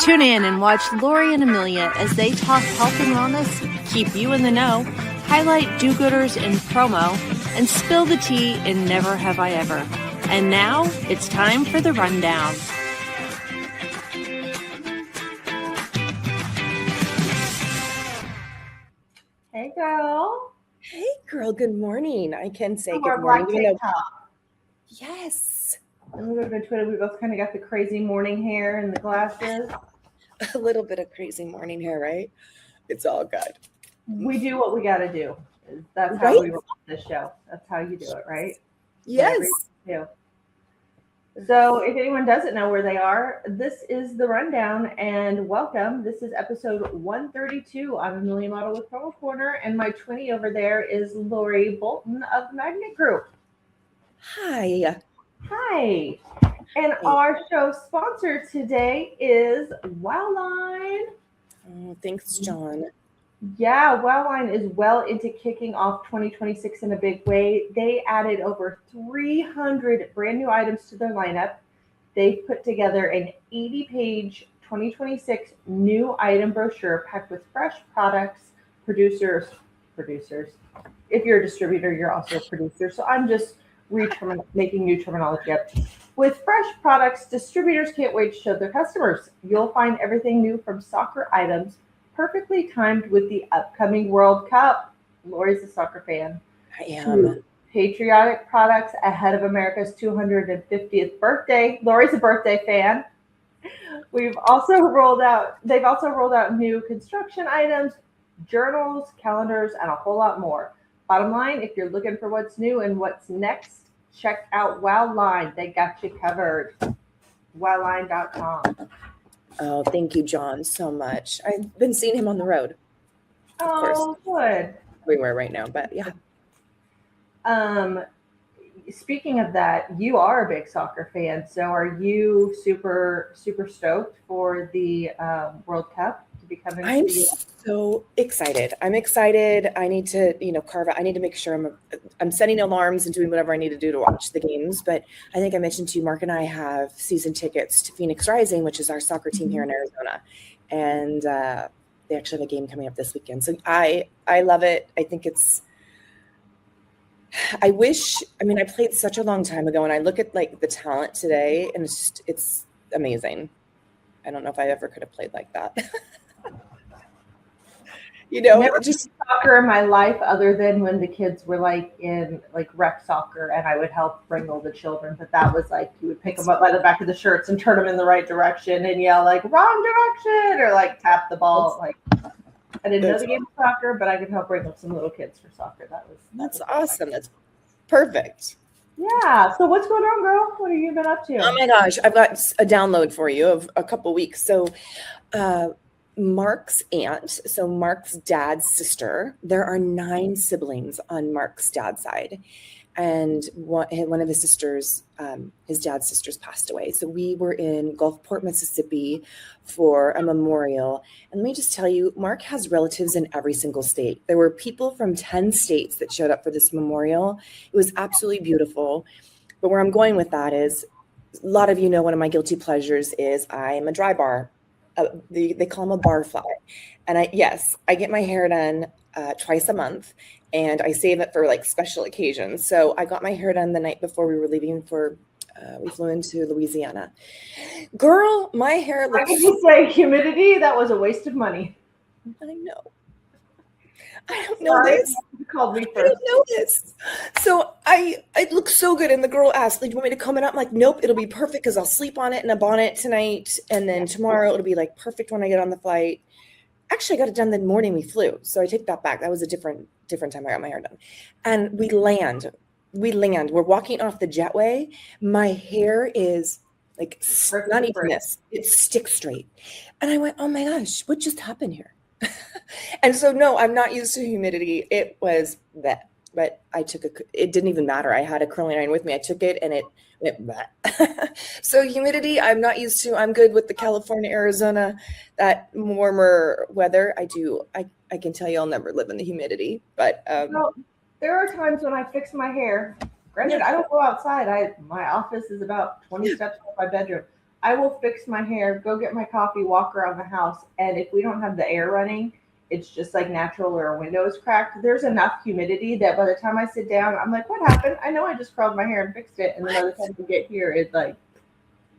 Tune in and watch Lori and Amelia as they talk health and wellness, keep you in the know, highlight do-gooders in promo, and spill the tea in Never Have I Ever. And now it's time for the rundown. Hey, girl. Hey, girl. Good morning. I can say So good morning. Yes. Yes. And we look at Twitter. We both kind of got the crazy morning hair and the glasses. A little bit of crazy morning hair, right? It's all good. We do what we got to do. That's how Right? we run this show. That's how you do it, right? Yes. Do. So if anyone doesn't know where they are, this is the rundown and welcome. This is episode 132. I'm Amelia Model with Promo Corner, and my twinnie over there is Lori Bolton of Magnet Group. Hi. Hi. And our show sponsor today is WowLine. Oh, thanks, John. Yeah, WowLine is well into kicking off 2026 in a big way. They added over 300 brand new items to their lineup. They've put together an 80-page 2026 new item brochure packed with fresh products, producers. If you're a distributor, you're also a producer. So I'm just making new terminology up. With fresh products, distributors can't wait to show their customers. You'll find everything new from soccer items, perfectly timed with the upcoming World Cup. Lori's a soccer fan. I am. Patriotic products ahead of America's 250th birthday. Lori's a birthday fan. They've also rolled out new construction items, journals, calendars, and a whole lot more. Bottom line, if you're looking for what's new and what's next, check out WowLine. They got you covered. WowLine.com. Oh, thank you, John, so much. I've been seeing him on the road. Oh, good. Everywhere right now, but yeah. Speaking of that, you are a big soccer fan. So are you super, super stoked for the World Cup to be coming? I'm so excited. I'm excited. I need to, carve out. I need to make sure I'm setting alarms and doing whatever I need to do to watch the games. But I think I mentioned to you, Mark and I have season tickets to Phoenix Rising, which is our soccer team here in Arizona. And they actually have a game coming up this weekend. So I love it. I think I played such a long time ago and I look at the talent today and it's amazing. I don't know if I ever could have played like that. Never just soccer in my life other than when the kids were in rec soccer and I would help bring all the children. But that was you would pick them up by the back of the shirts and turn them in the right direction and yell wrong direction or tap the ball. I didn't know the game of soccer, but I could help bring up some little kids for soccer. That's awesome. That's perfect. Yeah. So what's going on, girl? What have you been up to? Oh my gosh, I've got a download for you of a couple weeks. So Mark's aunt, so Mark's dad's sister, there are 9 siblings on Mark's dad's side. And one of his sisters, his dad's sisters passed away. So we were in Gulfport, Mississippi for a memorial. And let me just tell you, Mark has relatives in every single state. There were people from 10 states that showed up for this memorial. It was absolutely beautiful. But where I'm going with that is, a lot of you know one of my guilty pleasures is I'm a dry bar. They call them a barfly. And I get my hair done twice a month. And I save it for special occasions. So I got my hair done the night before we were leaving we flew into Louisiana. Girl, my hair looks... I can just say humidity, that was a waste of money. I know. I don't know this. You called me first. I don't know this. So I look so good. And the girl asked, do you want me to comb it up? I'm like, nope, it'll be perfect because I'll sleep on it in a bonnet tonight. And then tomorrow it'll be perfect when I get on the flight. Actually, I got it done the morning we flew. So I take that back. That was a different time I got my hair done. And we land. We're walking off the jetway. My hair is not even this. It's stick straight. And I went, oh my gosh, what just happened here? And so, no, I'm not used to humidity. It was that. But it didn't even matter. I had a curling iron with me. I took it and it went that. So humidity, I'm not used to. I'm good with the California, Arizona, that warmer weather. I can tell you I'll never live in the humidity. But there are times when I fix my hair. Granted, I don't go outside. My office is about 20 steps from my bedroom. I will fix my hair, go get my coffee, walk around the house, and if we don't have the air running, it's just like natural or a window is cracked. There's enough humidity that by the time I sit down, I'm like, what happened? I know I just curled my hair and fixed it. And then by the time we get here, it's like,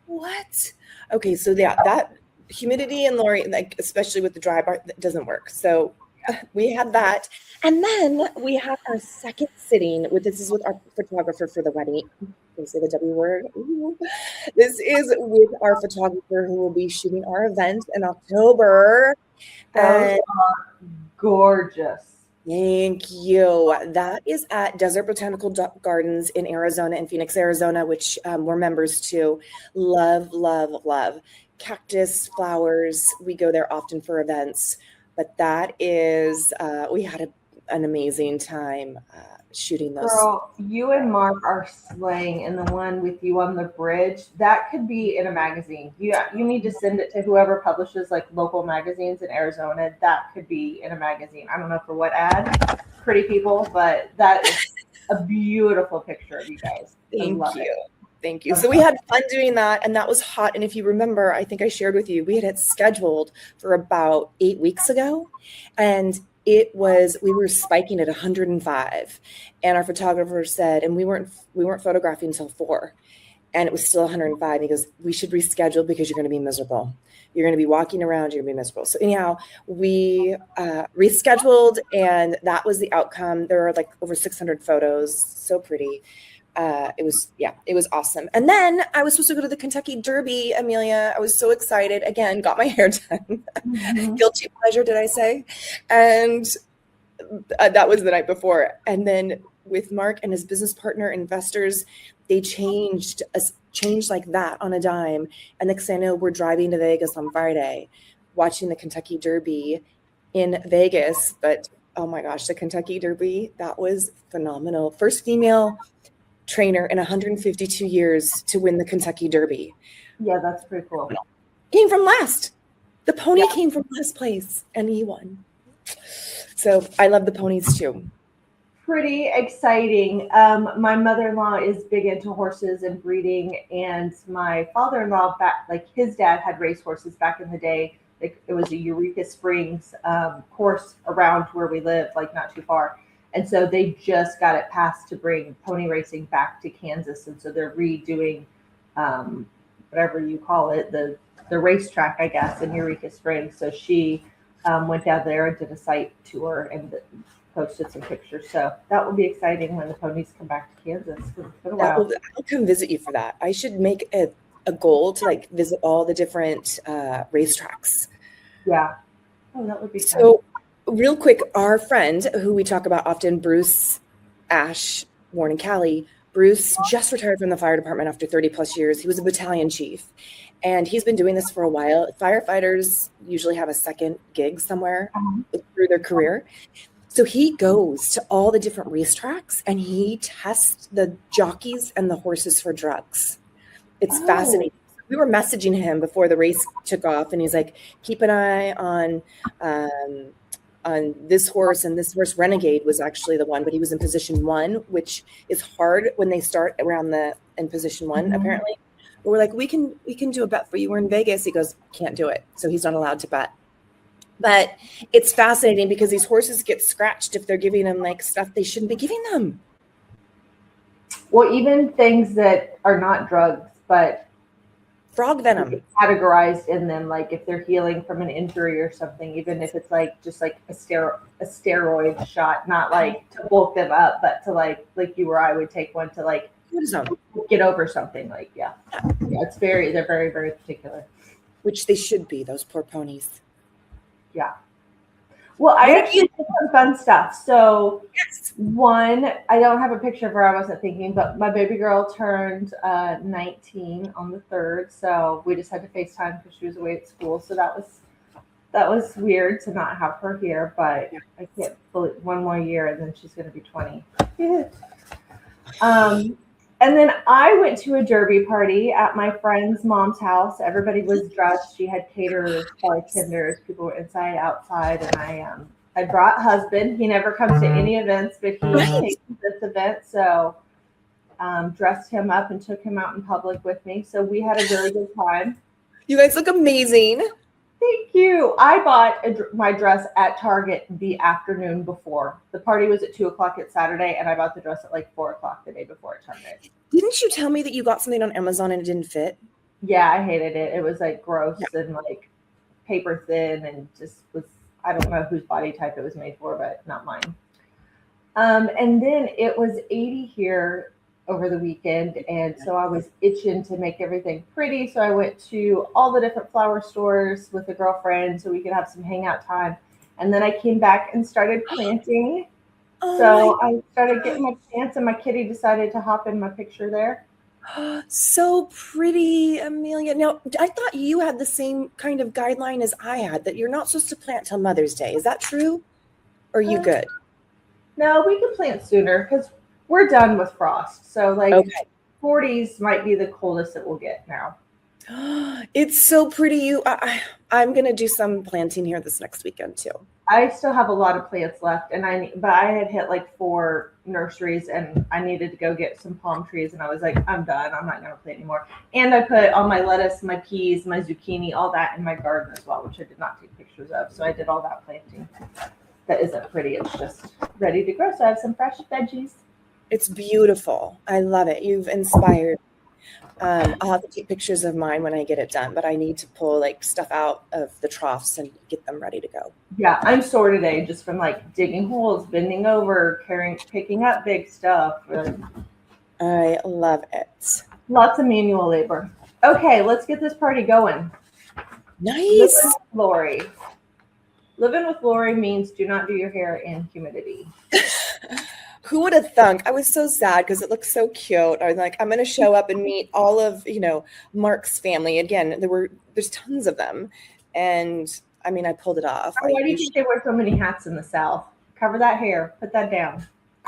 what? Okay, so yeah, that humidity and Lori, like especially with the dry bar, that doesn't work. So we had that, and then we had our second sitting with this is with our photographer for the wedding. Can say the W word. Ooh. This is with our photographer who will be shooting our event in October. those are gorgeous. Thank you. That is at Desert Botanical Gardens in Arizona, in Phoenix, Arizona, which we're members to. Love, love, love. Cactus, flowers. We go there often for events. But that is, we had an amazing time shooting those. Girl, you and Mark are slaying, and the one with you on the bridge, that could be in a magazine. You need to send it to whoever publishes like local magazines in Arizona. That could be in a magazine. I don't know for what ad, Pretty People, but that is a beautiful picture of you guys. Thank you. Thank you. So we had fun doing that, and that was hot. And if you remember, I think I shared with you, we had it scheduled for about 8 weeks ago, and we were spiking at 105, and our photographer said, and we weren't photographing until 4, and it was still 105. He goes, we should reschedule because you're going to be miserable. You're going to be walking around. You're going to be miserable. So anyhow, we rescheduled, and that was the outcome. There were like over 600 photos. So pretty. It was awesome. And then I was supposed to go to the Kentucky Derby, Amelia. I was so excited. Again, got my hair done. Mm-hmm. Guilty pleasure, did I say? And that was the night before. And then with Mark and his business partner, investors, they changed like that on a dime. And next thing I know, we're driving to Vegas on Friday, watching the Kentucky Derby in Vegas. But oh my gosh, the Kentucky Derby, that was phenomenal. First female trainer in 152 years to win the Kentucky Derby. Yeah, that's pretty cool. Came from last. The pony came from last place, and he won. So I love the ponies too. Pretty exciting. My mother-in-law is big into horses and breeding, and my father-in-law, his dad had race horses back in the day. Like it was a Eureka Springs course around where we live, like not too far. And so they just got it passed to bring pony racing back to Kansas. And so they're redoing whatever you call it, the racetrack, I guess, in Eureka Springs. So she went down there and did a site tour and posted some pictures. So that will be exciting when the ponies come back to Kansas. It's been a while. I'll come visit you for that. I should make a goal to like visit all the different racetracks. Yeah. Oh, that would be fun. So real quick, our friend who we talk about often, Bruce Ash, Warren and Callie, Bruce just retired from the fire department after 30 plus years. He was a battalion chief, and he's been doing this for a while. Firefighters usually have a second gig somewhere through their career. So he goes to all the different racetracks and he tests the jockeys and the horses for drugs. It's fascinating. We were messaging him before the race took off, and he's like, keep an eye on this horse, and this horse Renegade was actually the one, but he was in position 1, which is hard when they start in position 1, apparently. But we're like, we can do a bet for you. We're in Vegas. He goes, can't do it. So he's not allowed to bet. But it's fascinating because these horses get scratched if they're giving them like stuff they shouldn't be giving them. Well, even things that are not drugs, but frog venom categorized in them, like if they're healing from an injury or something, even if it's like just like a steroid shot, not like to bulk them up, but to like you or I would take one to like get over something. Like they're very, very particular, which they should be, those poor ponies. Yeah. Well, I actually did some fun stuff. So one, I don't have a picture of her. I wasn't thinking, but my baby girl turned 19 on the 3rd. So we just had to FaceTime because she was away at school. So that was weird to not have her here, but I can't believe one more year and then she's going to be 20. And then I went to a derby party at my friend's mom's house. Everybody was dressed. She had caterers, bartenders, people were inside, outside, and I brought husband. He never comes to any events, but he came to this event. So dressed him up and took him out in public with me. So we had a very good time. You guys look amazing. Thank you. I bought my dress at Target the afternoon before. The party was at 2:00 at Saturday, and I bought the dress at like 4:00 the day before at Target. Didn't you tell me that you got something on Amazon and it didn't fit? Yeah, I hated it. It was like gross and like paper thin and just was, I don't know whose body type it was made for, but not mine. And then it was 80 here over the weekend, and so I was itching to make everything pretty. So I went to all the different flower stores with a girlfriend so we could have some hangout time. And then I came back and started planting. So I started getting my plants, and my kitty decided to hop in my picture there. So pretty, Amelia. Now, I thought you had the same kind of guideline as I had, that you're not supposed to plant till Mother's Day. Is that true? Or are you good? No, we can plant sooner because we're done with frost. So like 40s might be the coldest it will get now. It's so pretty. I'm going to do some planting here this next weekend too. I still have a lot of plants left, but I had hit like 4 nurseries, and I needed to go get some palm trees, and I was like, I'm done. I'm not going to plant anymore. And I put all my lettuce, my peas, my zucchini, all that in my garden as well, which I did not take pictures of. So I did all that planting. That isn't pretty. It's just ready to grow. So I have some fresh veggies. It's beautiful. I love it. You've inspired. I'll have to take pictures of mine when I get it done, but I need to pull like stuff out of the troughs and get them ready to go. Yeah, I'm sore today just from like digging holes, bending over, picking up big stuff. I love it. Lots of manual labor. Okay, let's get this party going. Nice. Living with Lori means do not do your hair in humidity. Who would have thunk? I was so sad because it looked so cute. I was like, I'm going to show up and meet all of, Mark's family. Again, there's tons of them. And I mean, I pulled it off. Why do you think they wear so many hats in the South? Cover that hair. Put that down.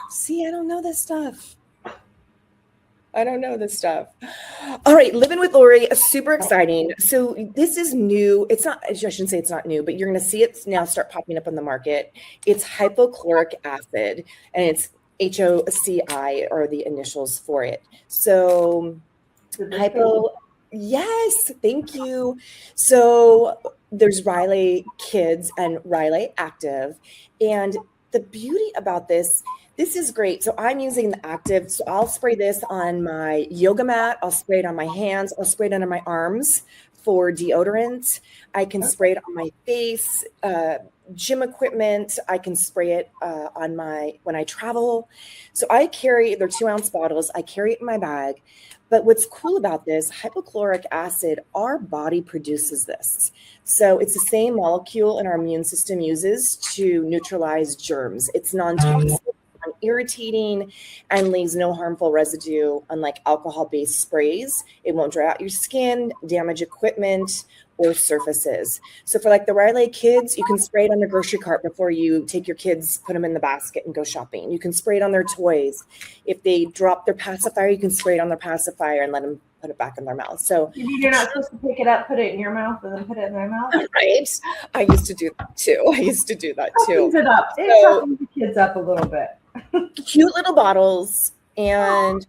See, I don't know this stuff. All right. Living with Lori, super exciting. So this is new. It's not, I shouldn't say it's not new, but you're going to see it now start popping up on the market. It's hypochloric acid, and it's HOCI are the initials for it. So yes, thank you. So there's Riley Kids and Riley Active. And the beauty about this is great. So I'm using the active. So I'll spray this on my yoga mat. I'll spray it on my hands. I'll spray it under my arms for deodorant. I can spray it on my face, gym equipment. I can spray it when I travel. So they're 2-ounce bottles. I carry it in my bag. But what's cool about this, hypochloric acid, our body produces this. So it's the same molecule and our immune system uses to neutralize germs. It's non-toxic, non-irritating, and leaves no harmful residue, unlike alcohol-based sprays. It won't dry out your skin, damage equipment, or surfaces. So for like the Riley Kids, you can spray it on the grocery cart before you take your kids, put them in the basket and go shopping. You can spray it on their toys. If they drop their pacifier, you can spray it on their pacifier and let them put it back in their mouth. So you're not supposed to pick it up, put it in your mouth, and then put it in their mouth. Right. I used to do that too. It up. It softens the kids up a little bit. Cute little bottles, and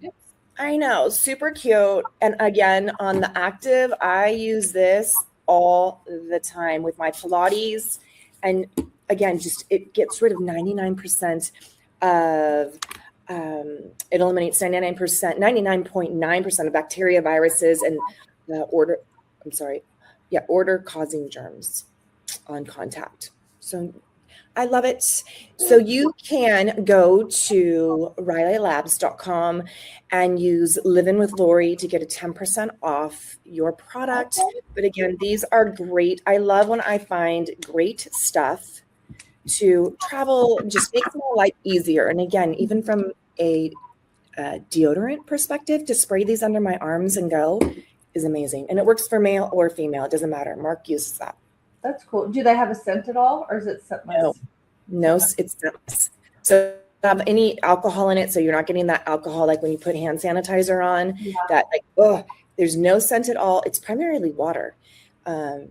I know, super cute. And again, on the active, I use this all the time with my Pilates. And again, it gets rid of 99% of, it eliminates 99.9% of bacteria, viruses, and odor causing germs on contact. So I love it. So you can go to RileyLabs.com and use Livin' with Lori to get a 10% off your product. But again, these are great. I love when I find great stuff to travel, just makes my life easier. And again, even from a deodorant perspective, to spray these under my arms and go is amazing. And it works for male or female. It doesn't matter. Mark uses that. That's cool. Do they have a scent at all, or is it scentless? No, it's scentless. So have any alcohol in it, so you're not getting that alcohol like when you put hand sanitizer on. Yeah. That there's no scent at all. It's primarily water. So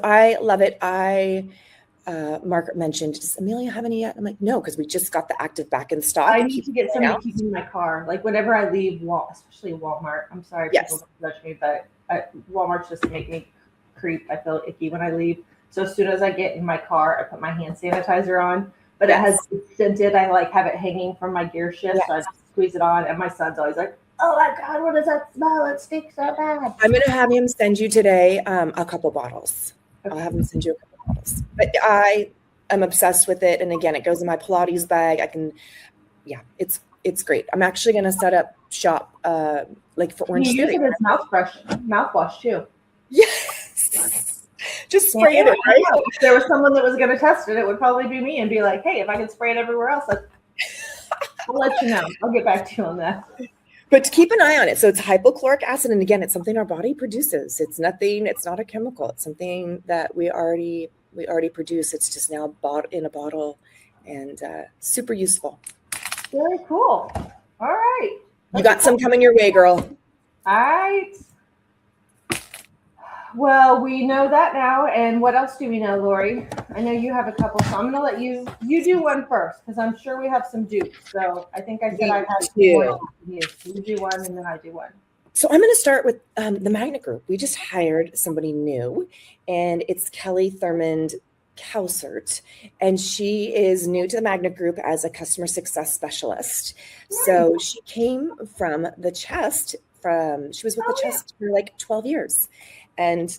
I love it. Margaret mentioned, does Amelia have any yet? I'm like, no, because we just got the active back in stock. I need to get some to keep in my car. Like whenever I leave, especially Walmart. I'm sorry, people don't judge me, but Walmart just make me creep. I feel icky when I leave. So as soon as I get in my car, I put my hand sanitizer on. But it has scented. I like have it hanging from my gear shift, so I just squeeze it on. And my son's always like, "Oh my God, what does that smell? It stinks so bad." I'm gonna have him send you today a couple bottles. Okay. I'll have him send you a couple bottles. But I am obsessed with it, and again, it goes in my Pilates bag. I can, it's great. I'm actually gonna set up shop like for Orange Theory. You use it as mouthwash too. Yes. Just spray it, right? If there was someone that was going to test it, it would probably be me and be like, hey, if I can spray it everywhere else, I'll let you know. I'll get back to you on that. But to keep an eye on it. So it's hypochloric acid. And again, it's something our body produces. It's nothing, it's not a chemical. It's something that we already produce. It's just now bought in a bottle and super useful. Very cool. All right. You got some coming your way, girl. All right. Well, we know that now. And what else do we know, Lori? I know you have a couple, so I'm going to let you do one first because I'm sure we have some dupes. So I think I said I had one. You do one and then I do one. So I'm going to start with the Magnet Group. We just hired somebody new, and it's Kelly Thurmond Cowsert, and she is new to the Magnet Group as a customer success specialist. Nice. So she came from the Chest. She was with the Chest for like 12 years. And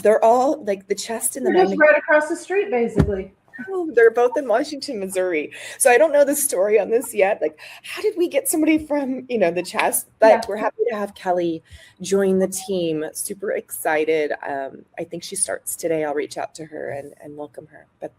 they're all like the Chest and the Magnet. Just right across the street, basically. Oh, they're both in Washington, Missouri. So I don't know the story on this yet. Like, how did we get somebody from, the Chest? But we're happy to have Kelly join the team. Super excited. I think she starts today. I'll reach out to her and welcome her. But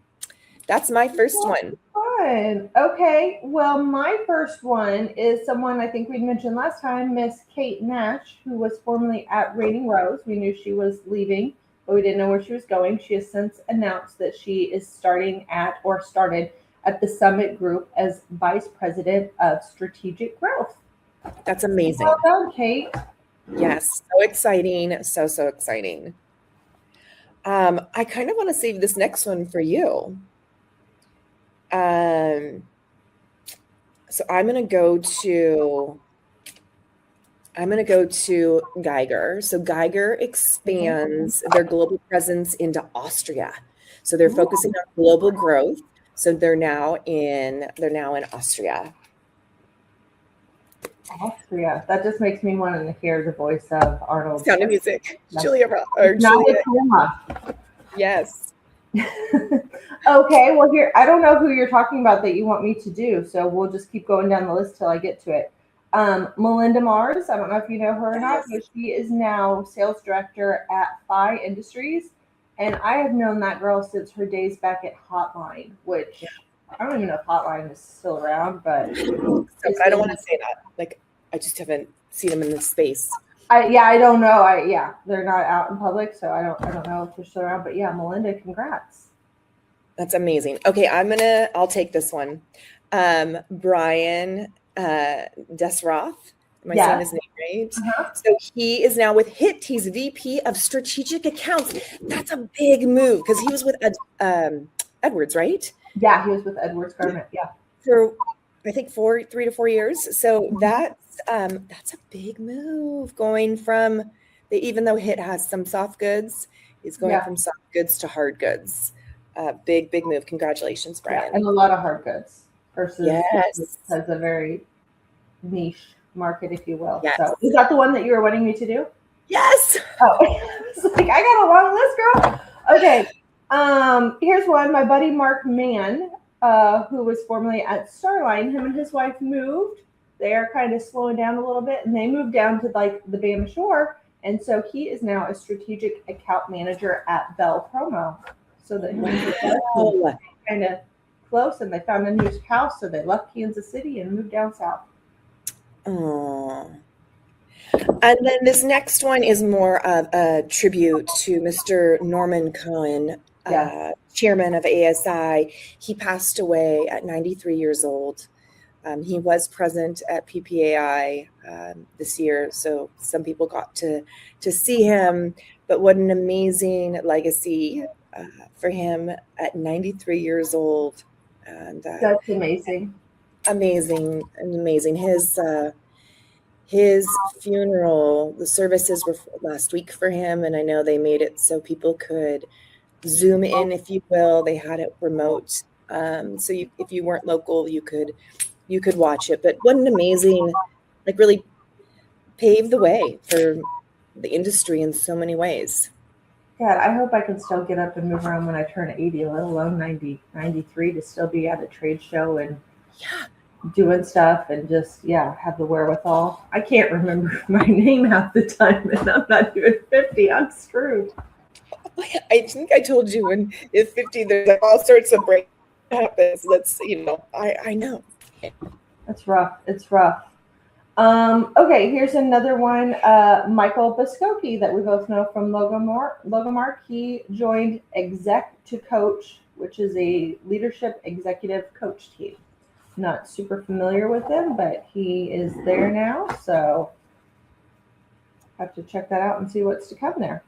that's my first one. Fun. Okay. Well, my first one is someone I think we'd mentioned last time, Miss Kate Nash, who was formerly at Rating Rose. We knew she was leaving, but we didn't know where she was going. She has since announced that she is started at the Summit Group as Vice President of Strategic Growth. That's amazing. Well done, Kate. Yes. So exciting. So exciting. I kind of want to save this next one for you. So I'm going to go to Geiger. So Geiger expands their global presence into Austria. So they're focusing on global growth. So they're now in Austria. Austria. That just makes me want to hear the voice of Arnold. Sound of Music. Julia. Yes. Okay, well here, I don't know who you're talking about that you want me to do, so we'll just keep going down the list till I get to it. Melinda Mars, I don't know if you know her or not, but she is now sales director at Phi Industries, and I have known that girl since her days back at Hotline, which I don't even know if Hotline is still around, but I don't want to say that. Like, I just haven't seen them in this space. I don't know. They're not out in public, so I don't know if they're still around. But yeah, Melinda, congrats. That's amazing. Okay, I'll take this one. Brian Desroth. Am I saying his name right? Uh-huh. So he is now with HIT. He's VP of Strategic Accounts. That's a big move because he was with Edwards, right? Yeah, he was with Edwards Garment. Yeah, for I think 3 to 4 years. So that's a big move going from even though HIT has some soft goods, he's going from soft goods to hard goods. Big move. Congratulations, Brian. Yeah, and a lot of hard goods versus has a very niche market, if you will. Yes. So is that the one that you were wanting me to do? Yes. Oh, it's like I got a long list, girl. Okay. Here's one. My buddy Mark Mann, who was formerly at Starline, him and his wife moved. They are kind of slowing down a little bit, and they moved down to like the Bama Shore, and so he is now a strategic account manager at Bell Promo. So that he's kind of close, and they found a new house, so they left Kansas City and moved down south. Oh. And then this next one is more of a tribute to Mr. Norman Cohen, chairman of ASI. He passed away at 93 years old. He was present at PPAI this year, so some people got to see him. But what an amazing legacy for him at 93 years old. And That's amazing. Amazing. His funeral, the services were last week for him, and I know they made it so people could Zoom in, if you will. They had it remote, so if you weren't local, you could watch it. But what an amazing, like, really paved the way for the industry in so many ways. God, I hope I can still get up and move around when I turn 80, let alone 90, 93, to still be at a trade show and doing stuff and just, have the wherewithal. I can't remember my name half the time, and I'm not even 50. I'm screwed. I think I told you when at 50, there's like all sorts of break happens. I know. That's rough. It's rough. Okay, here's another one. Michael Biscoki, that we both know from Logomark. He joined Exec to Coach, which is a leadership executive coach team. Not super familiar with him, but he is there now. So have to check that out and see what's to come there.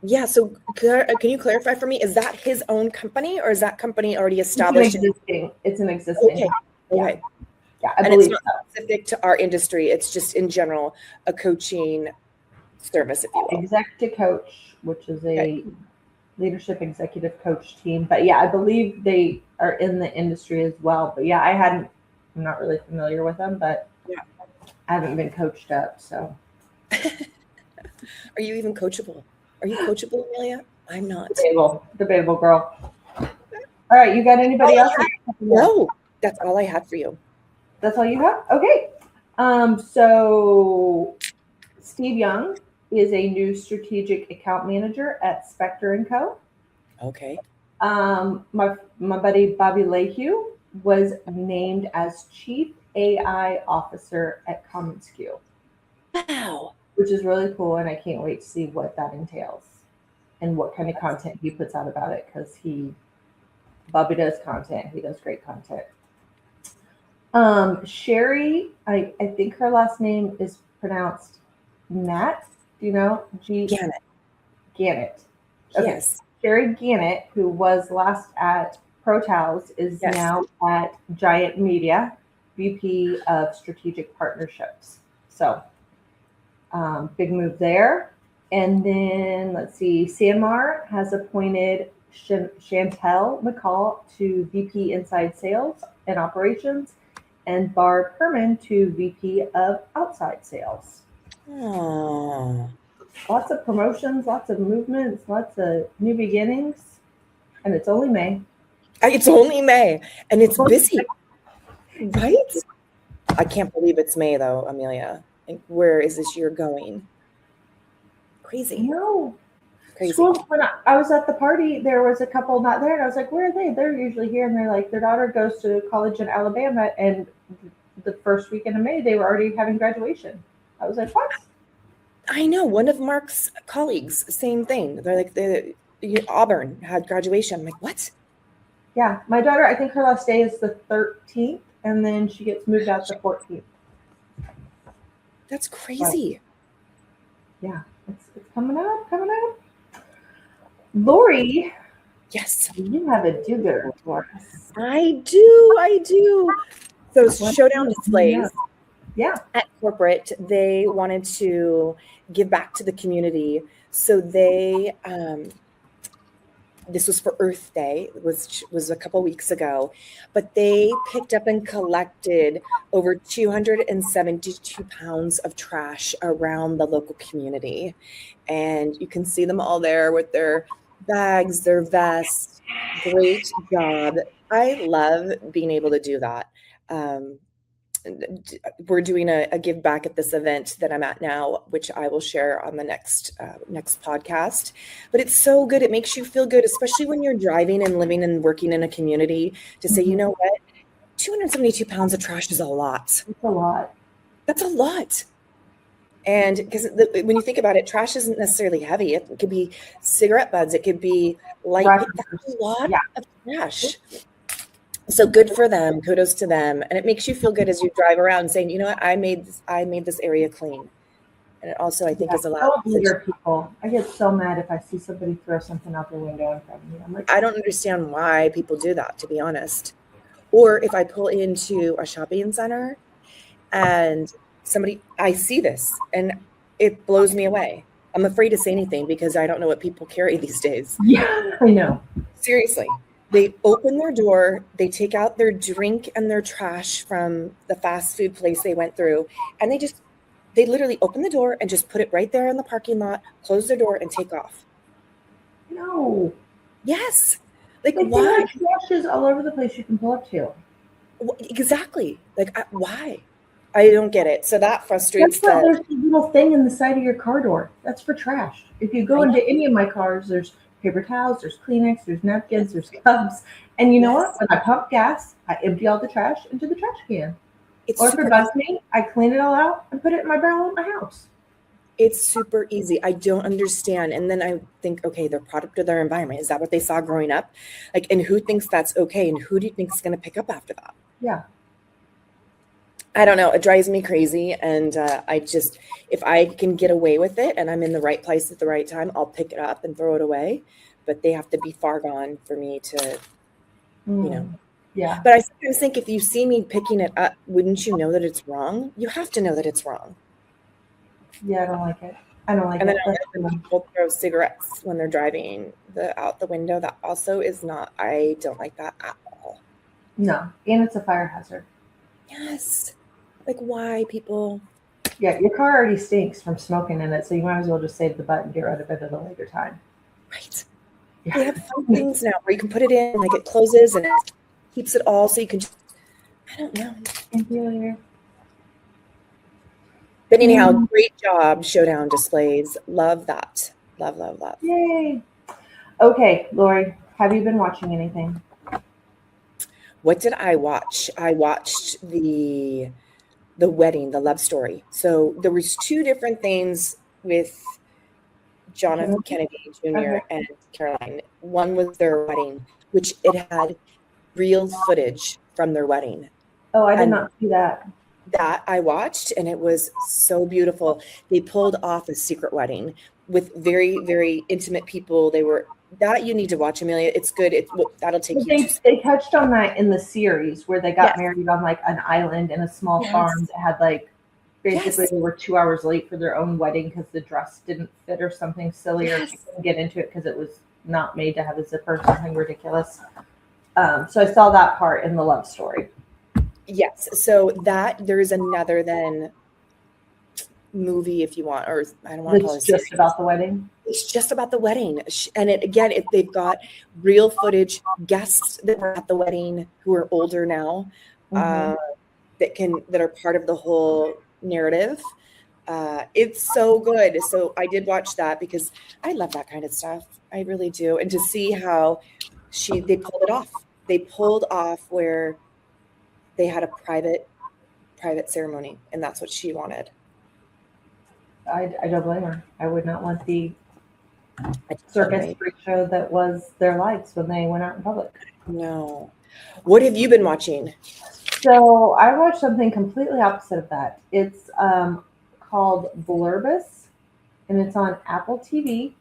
Yeah. So can you clarify for me? Is that his own company, or is that company already established? It's an existing. Okay. Okay. Yeah, I believe it's not specific to our industry. It's just in general a coaching service, if you will. Exec to Coach, which is a leadership executive coach team. But yeah, I believe they are in the industry as well. But yeah, I'm not really familiar with them, but I haven't been coached up. So are you even coachable? Are you coachable, Amelia? I'm not. Debatable girl. All right, you got anybody else? No, that's all I had for you. That's all you have? Okay. So Steve Young is a new strategic account manager at Spectre & Co. Okay. My buddy Bobby Lehue was named as Chief AI Officer at commonsku. Wow. Which is really cool, and I can't wait to see what that entails and what kind of content he puts out about it, because Bobby does content. He does great content. Sherry, I think her last name is pronounced Nat. Do you know? Gannett. Okay. Yes. Sherry Gannett, who was last at Pro Towels, is now at Giant Media, VP of Strategic Partnerships. So, big move there. And then let's see, Sanmar has appointed Chantel McCall to VP Inside Sales and Operations, and Barb Herman to VP of Outside Sales. Oh. Lots of promotions, lots of movements, lots of new beginnings. And it's only May. It's only May, and it's busy. Right? I can't believe it's May, though, Amelia. Where is this year going? Crazy. No. Crazy. School, when I was at the party, there was a couple not there, and I was like, where are they? They're usually here. And they're like, their daughter goes to college in Alabama, and the first weekend of May, they were already having graduation. I was like, what? I know. One of Mark's colleagues, same thing. They're like, Auburn had graduation. I'm like, what? Yeah. My daughter, I think her last day is the 13th, and then she gets moved out the 14th. That's crazy. But, yeah. It's coming up. Lori. Yes. You have a do-gooder for us. I do. So Showdown Displays. Yeah. At corporate, they wanted to give back to the community. So they, this was for Earth Day, which was a couple weeks ago, but they picked up and collected over 272 pounds of trash around the local community. And you can see them all there with their bags, their vests. Great job. I love being able to do that. We're doing a give back at this event that I'm at now, which I will share on the next podcast. But it's so good. It makes you feel good, especially when you're driving and living and working in a community, to say, you know what, 272 pounds of trash is a lot. It's a lot. That's a lot. And because when you think about it, trash isn't necessarily heavy. It could be cigarette butts. It could be light. That's a lot of trash. So good for them. Kudos to them. And it makes you feel good as you drive around saying, you know what, I made this area clean. And it also, I think, is allowed. Don't litter people. I get so mad if I see somebody throw something out their window in front of me. I'm like, I don't understand why people do that, to be honest. Or if I pull into a shopping center and I see this and it blows me away. I'm afraid to say anything because I don't know what people carry these days. yeah, I know. Seriously. They open their door, they take out their drink and their trash from the fast food place they went through, and they literally open the door and just put it right there in the parking lot, close their door, and take off. No. Yes. Like, Like, why? Trashes all over the place you can pull up to. Exactly. Like, why? I don't get it. So that frustrates That's why there's a little thing in the side of your car door. That's for trash. If you go into any of my cars, there's paper towels, there's Kleenex, there's napkins, there's cups. And you know what? When I pump gas, I empty all the trash into the trash can. Or if it bugs me, I clean it all out and put it in my barrel in my house. It's super easy. I don't understand. And then I think, okay, they're product of their environment. Is that what they saw growing up? Like, and who thinks that's okay? And who do you think is going to pick up after that? Yeah. I don't know. It drives me crazy. And if I can get away with it and I'm in the right place at the right time, I'll pick it up and throw it away. But they have to be far gone for me to, Yeah. But I sometimes think if you see me picking it up, wouldn't you know that it's wrong? You have to know that it's wrong. Yeah, I don't like it. I don't like and it. And then when people throw cigarettes when they're driving out the window, that also is not, I don't like that at all. No, and it's a fire hazard. Yes. Like, why people? Yeah, your car already stinks from smoking in it, so you might as well just save the butt and get rid of it at a later time. Right. Yeah. They have fun things now where you can put it in, like it closes and it keeps it all, so you can just, I don't know. Thank you later. But anyhow, great job, Showdown displays. Love that. Love, love, love. Yay. Okay, Lori, have you been watching anything? What did I watch? I watched the wedding, the love story. So there was two different things with Jonathan Kennedy Jr. and Caroline. One was their wedding, which it had real footage from their wedding. Oh, I did not see that. That I watched, and it was so beautiful. They pulled off a secret wedding with very, very intimate people. That you need to watch, Amelia. It's good. That'll take you. They touched on that in the series where they got married on like an island in a small farm that had like basically they were 2 hours late for their own wedding because the dress didn't fit or something silly or she couldn't get into it because it was not made to have a zipper or something ridiculous. So I saw that part in the love story. Yes. So there is another movie if you want, or I don't want to call it. It's just about the wedding. It's just about the wedding, and they've got real footage, guests that were at the wedding who are older now, that are part of the whole narrative. It's so good. So I did watch that because I love that kind of stuff. I really do, and to see how they pulled it off. They pulled off where they had a private ceremony, and that's what she wanted. I don't blame her. I would not want the circus freak show that was their lives when they went out in public. No. What have you been watching? So I watched something completely opposite of that. It's called Blurbus, and it's on Apple TV.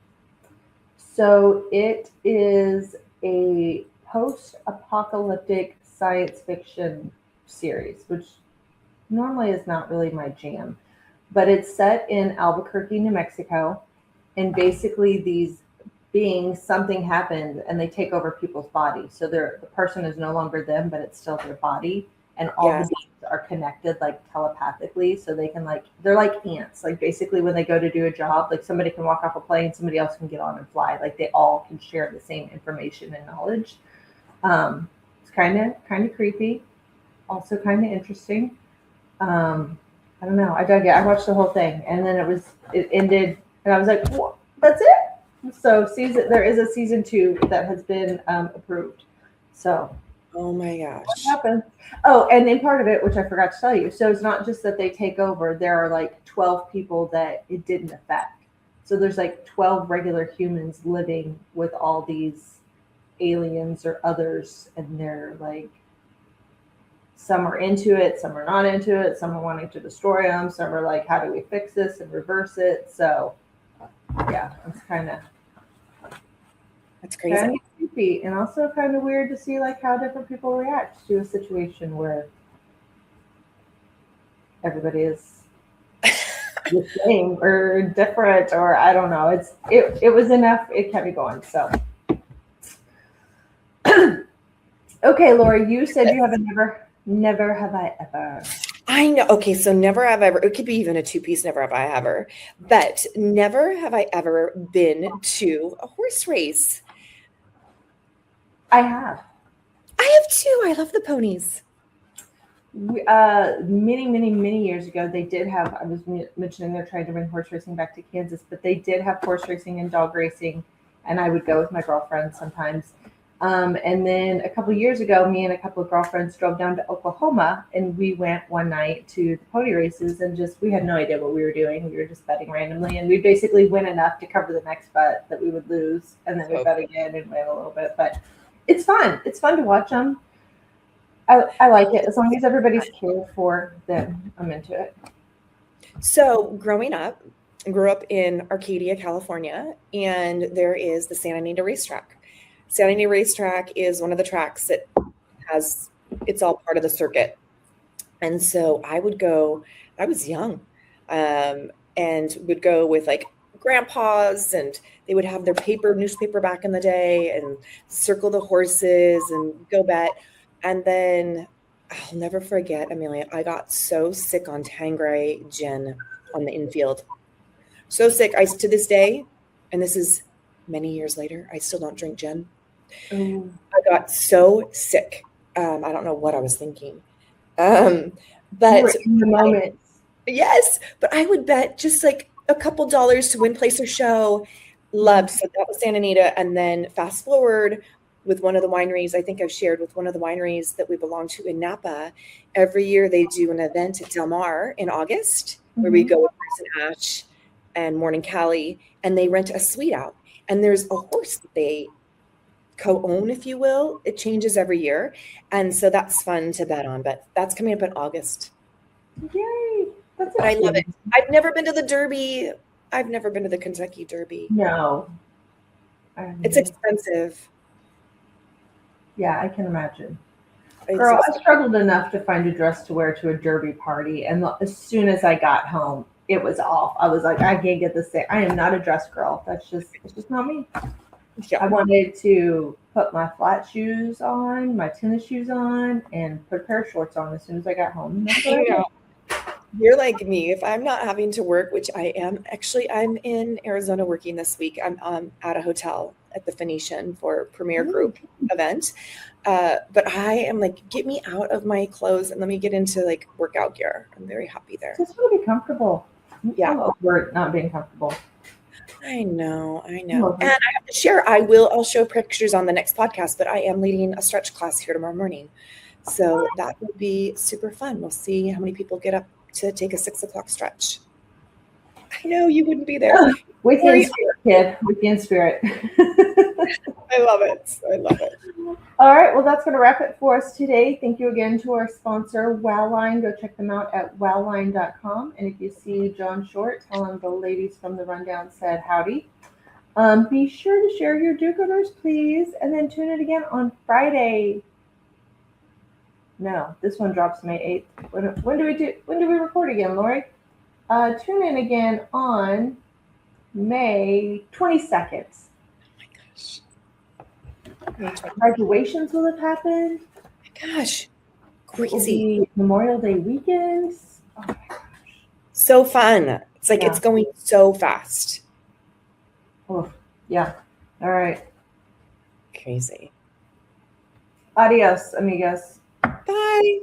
So it is a post-apocalyptic science fiction series, which normally is not really my jam, but it's set in Albuquerque, New Mexico, and basically these beings, something happened and they take over people's bodies. So the person is no longer them, but it's still their body, and all the beings are connected like telepathically, so they can they're like ants. Like basically when they go to do a job, like somebody can walk off a plane, somebody else can get on and fly. Like they all can share the same information and knowledge. It's kind of creepy, also kind of interesting. I don't know. I dug it. I watched the whole thing, and then it ended, and I was like, "What? That's it." So there is a season 2 that has been approved. So, oh my gosh, what happened? Oh, and in part of it, which I forgot to tell you, so it's not just that they take over. There are like 12 people that it didn't affect. So there's like 12 regular humans living with all these aliens or others, and they're like Some are into it, some are not into it, some are wanting to destroy them, some are like, how do we fix this and reverse it? So, yeah, it's That's crazy. kind of creepy and also kind of weird to see like how different people react to a situation where everybody is the same or different, or I don't know. It was enough. It kept me going. So, okay, Lori, you said you have a never have I ever. I know. Okay, so never have I ever. It could be even a two-piece. Never have I ever. But never have I ever been to a horse race. I have. I have too. I love the ponies. Many years ago, they did have. I was mentioning they're trying to bring horse racing back to Kansas, but they did have horse racing and dog racing, and I would go with my girlfriends sometimes. And then a couple of years ago, me and a couple of girlfriends drove down to Oklahoma, and we went one night to the pony races, and we had no idea what we were doing. We were just betting randomly, and we basically win enough to cover the next bet that we would lose, and then we bet again and win a little bit. But it's fun. It's fun to watch them. I like it. As long as everybody's cared for, then I'm into it. So growing up, I grew up in Arcadia, California, and there is the Santa Anita racetrack. Santa Anita racetrack is one of the tracks that it's all part of the circuit. And so I would go, I was young, and would go with like grandpas, and they would have their newspaper back in the day and circle the horses and go bet. And then I'll never forget, Amelia, I got so sick on Tangray gin on the infield. So sick. To this day, and this is many years later, I still don't drink gin. I got so sick. I don't know what I was thinking. But in the moment. Yes, but I would bet just like a couple dollars to win, place, or show. Loved. So that was Santa Anita. And then fast forward with one of the wineries, I think I've shared with one of the wineries that we belong to in Napa. Every year they do an event at Del Mar in August where we go with Chris and Ash and Morning Callie, and they rent a suite out. And there's a horse that they co-own, if you will. It changes every year. And so that's fun to bet on, but that's coming up in August. Yay. That's I love it. I've never been to the Derby. I've never been to the Kentucky Derby. No. It's expensive. Yeah, I can imagine. Girl, I struggled enough to find a dress to wear to a Derby party. And as soon as I got home, it was off. I was like, I can't get this thing. I am not a dress girl. It's just not me. Yeah. I wanted to put my flat shoes on, my tennis shoes on, and put a pair of shorts on as soon as I got home. You're like me. If I'm not having to work, which I am, actually, I'm in Arizona working this week. I'm at a hotel at the Phoenician for a Premier Group event. But I am like, get me out of my clothes and let me get into like workout gear. I'm very happy there. Just want to be comfortable. Yeah. I'm over not being comfortable. I know. And I have to share, I'll show pictures on the next podcast, but I am leading a stretch class here tomorrow morning. So that will be super fun. We'll see how many people get up to take a 6 o'clock stretch. I know you wouldn't be there. With you in spirit, kid. With you in spirit. I love it. All right. Well, that's going to wrap it for us today. Thank you again to our sponsor, WowLine. Go check them out at wowline.com. And if you see John Short, tell him the ladies from the Rundown said howdy. Be sure to share your do-gooders, please. And then tune in again on Friday. No, this one drops May 8th. When do we record again, Lori? Tune in again on May 22nd. Oh my gosh. Graduations will have happened. Oh my gosh. Crazy. Memorial Day weekend. Oh my gosh. So fun. It's like it's going so fast. Oh, yeah. All right. Crazy. Adios, amigos. Bye.